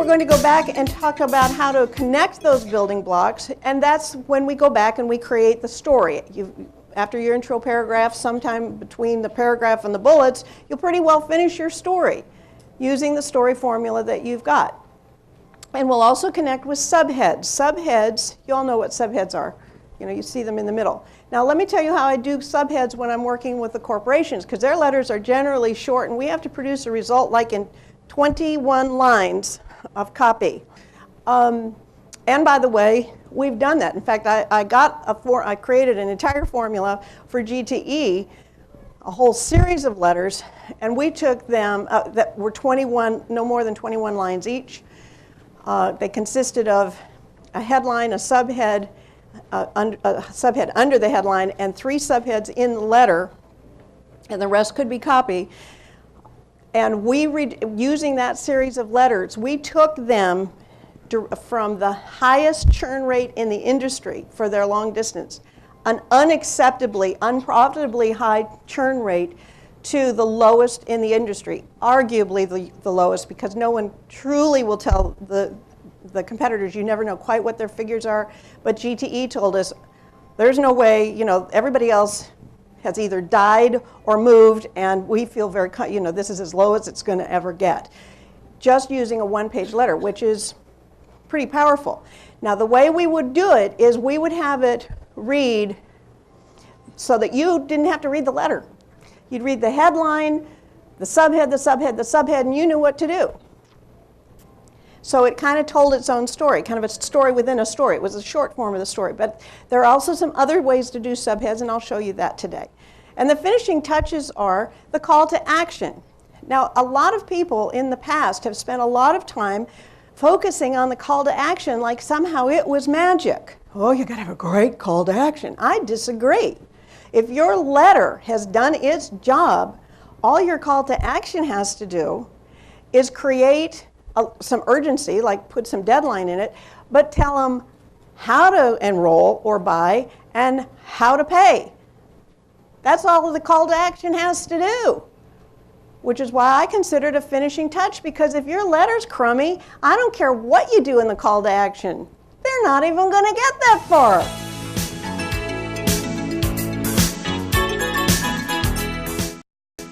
going to go back and talk about how to connect those building blocks, and that's when we go back and we create the story. After your intro paragraph, sometime between the paragraph and the bullets, you'll pretty well finish your story using the story formula that you've got. And we'll also connect with subheads. Subheads, you all know what subheads are. You know, you see them in the middle. Now let me tell you how I do subheads when I'm working with the corporations, because their letters are generally short and we have to produce a result like in 21 lines of copy. And by the way, we've done that. In fact, I created an entire formula for GTE, a whole series of letters, and we took them that were no more than 21 lines each. They consisted of a headline, a subhead under the headline, and 3 subheads in the letter, and the rest could be copy. And using that series of letters, we took them from the highest churn rate in the industry for their long distance, an unacceptably, unprofitably high churn rate, to the lowest in the industry, arguably the lowest, because no one truly will tell the competitors. You never know quite what their figures are, but GTE told us there's no way, you know, everybody else has either died or moved, and we feel very, you know, this is as low as it's going to ever get. Just using a one-page letter, which is pretty powerful. Now, the way we would do it is we would have it read so that you didn't have to read the letter. You'd read the headline, the subhead, the subhead, the subhead, and you knew what to do. So it kind of told its own story, kind of a story within a story. It was a short form of the story. But there are also some other ways to do subheads, and I'll show you that today. And the finishing touches are the call to action. Now, a lot of people in the past have spent a lot of time focusing on the call to action like somehow it was magic. Oh, you got to have a great call to action. I disagree. If your letter has done its job, all your call to action has to do is create some urgency, like put some deadline in it, but tell them how to enroll or buy and how to pay. That's all the call to action has to do, which is why I consider it a finishing touch, because if your letter's crummy, I don't care what you do in the call to action. They're not even going to get that far.